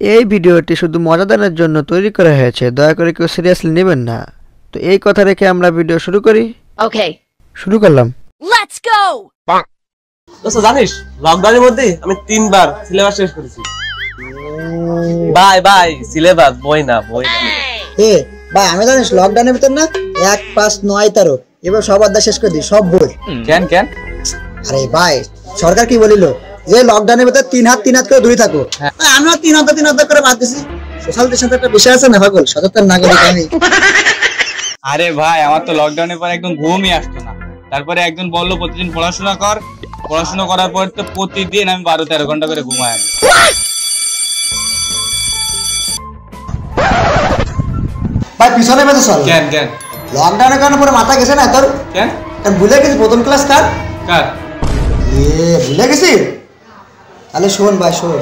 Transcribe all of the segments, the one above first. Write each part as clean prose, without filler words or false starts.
এই ভিডিওটি শুধু মজাদারের জন্য তৈরি করা হয়েছে, দয়া করে কেউ সিরিয়াসলি নেবেন না। তো এই কথা রেখে আমরা ভিডিও শুরু করি। ওকে, শুরু করলাম। Let's go. দোস্ত জানিস লকডাউনের মধ্যে আমি 3 বার সিলেবাস শেষ করেছি। ভাই সিলেবাস বই না। এ ভাই আমি জানিস লকডাউনের ভিতর না 1 5 9 13 এবার সব অধ্যায় শেষ করে দিই, সব বই। কেন? আরে ভাই সরকার কি বলিল যে লকডাউনের ভিতর 3 হাত করে দূরে থাকো। আমিও 3 হাত করে বাদ দিছি। সোশ্যাল ডিস্টেন্স একটা বিষয় আছে না পাগল, সচেতন নাগরিক আমি। আরে ভাই আমার তো লকডাউনের পর একদম ঘুমই আসতো না। তারপরে একজন বললো প্রতিদিন পড়াশোনা করার পর তো প্রতিদিন আমি 12-13 ঘন্টা করে ঘুমাই। ভাই পিছনে বেঁধে চল। কেন লকডাউনের কারণে পুরো মাথা গেছে না তোর? কেন ভুলে গেছি প্রথম ক্লাস কার? ভুলে গেছি? তাহলে শোন ভাই শোন,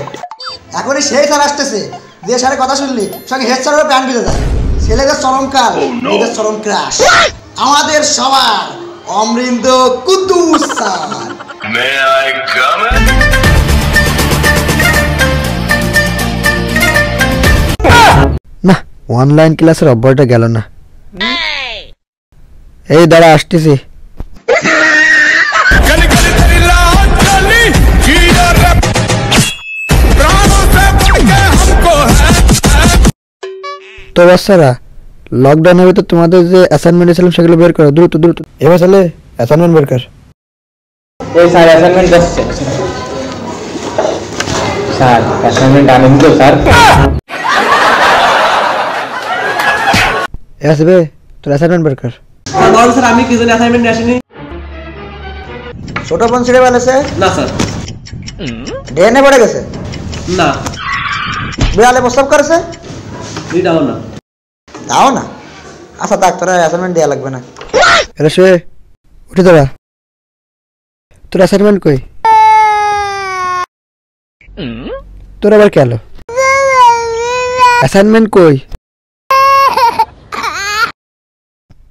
এখনই সেই স্যার আসতেছে, যে স্যারের কথা শুনলি সঙ্গে হেড স্যারের প্যান্ট ভিজে যায়। ছেলেদের চরমকাল, মেয়েদের চরম ক্রাশ। আমাদের সবার অমৃন্দ Kuddus sir. May I come in? না, অনলাইন ক্লাসের অভ্যাসটা গেল না। এই দাঁড়া আসতেছি। তো বাচ্চারা লকডাউনের ভিতর তোমাদের যে অ্যাসাইনমেন্ট ছিলাম সেগুলো বের করো দ্রুত। এবার চলে অ্যাসাইনমেন্ট বের কর। এই স্যার অ্যাসাইনমেন্ট আসছে। স্যার অ্যাসাইনমেন্ট আনেন তো স্যার? আসবে তোর অ্যাসাইনমেন্ট বের কর। বল স্যার আমি কি জানি অ্যাসাইনমেন্ট আসেনি। ছোট বোন ছিড়ে ফেলেছে? না স্যার। ডেনে পড়ে গেছে? না। বিড়ালে প্রস্তাব করেছে? দাও না। দাও না? আচ্ছা থাক, তোর অ্যাসাইনমেন্ট দেওয়া লাগবে না। এরা শুয়ে উঠে দাঁড়া। তোর অ্যাসাইনমেন্ট কই? তোর আবার কে এলো? অ্যাসাইনমেন্ট কই?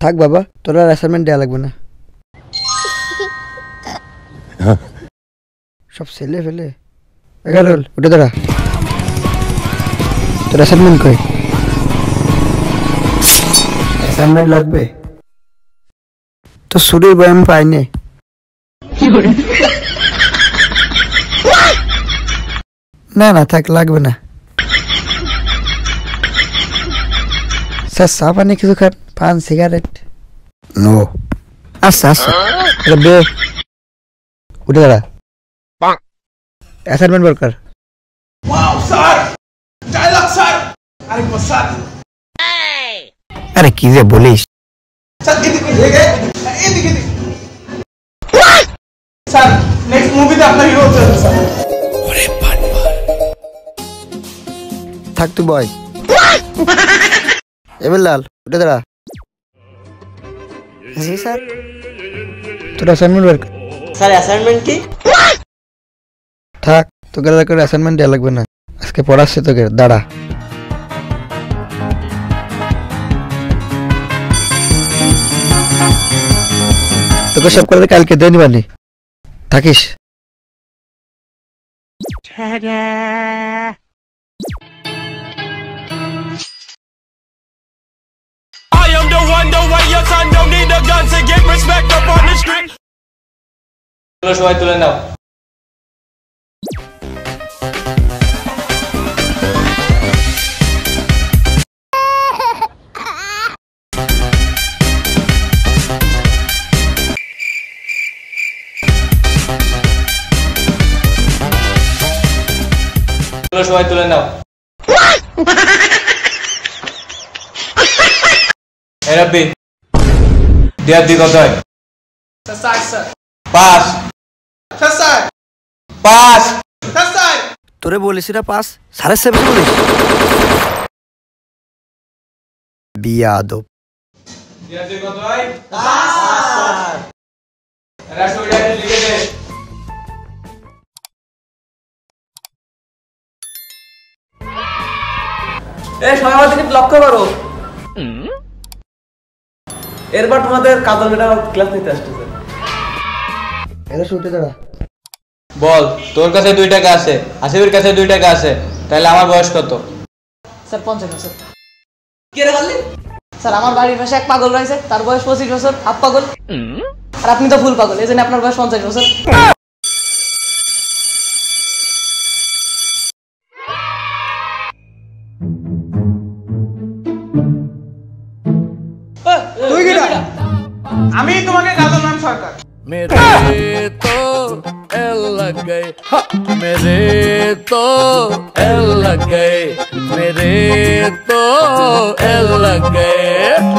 থাক বাবা, তোর আর অ্যাসাইনমেন্ট দেওয়া লাগবে না। সব ছেলে ফেলে এগারোল উঠে দাঁড়া। তোর অ্যাসাইনমেন্ট কই? অ্যাসাইনমেন্ট লাগবে তো ছুটির বই আমি পাইনি। না থাক, লাগবে না। স্যার চা পানি কিছু খান, পান সিগারেট? নো। আচ্ছা বে উঠে দাঁড়া। অ্যাসাইনমেন্ট দরকার। আরে কি যে বলিস? থাক তুই বয়। এবার লাল উঠে দাঁড়া। জি স্যার। তোর অ্যাসাইনমেন্ট বের কর। স্যার অ্যাসাইনমেন্ট কি? থাক, তোকে করে অ্যাসাইনমেন্ট দেওয়া লাগবে না, আজকে পড়াচ্ছি তোকে। দাঁড়া। তোকে সব করে কালকে দিয়ে নিবানি, থাকিস। I am the one, the way your son don't need a gun to get respect up on the street. সবাই তুলে নাও। সবাই তুলে নাও। এরাবি দিয়া দি কত হয়? পাস। তোরে বলিস না পাস, 7.5 বলিস। বিয়াদব। দিয়া দি কত হয়? পাস। এরা সবাই লিখে দে। এই সবাই আমার দিকে লক্ষ্য করো। এরপর তোমাদের কাজল ম্যাডাম ক্লাস নিতে আসতেছে। এরা উঠে দাঁড়া। বল, তোর কাছে 2 টাকা আছে, আসিফের কাছে 2 টাকা আছে, তাহলে আমার বয়স কত? স্যার 50 বছর। কে রে বললি? স্যার আমার বাড়ির পাশে এক পাগল রয়েছে, তার বয়স 25 বছর, হাফ পাগল। আর আপনি তো ফুল পাগল, এই জন্য আপনার বয়স 50 বছর। তুই কি রে? আমি তোমাকে কাজল নাম সরকার। मेरे तो एल लग गए, मेरे तो एल लग गए, मेरे तो एल लग गए।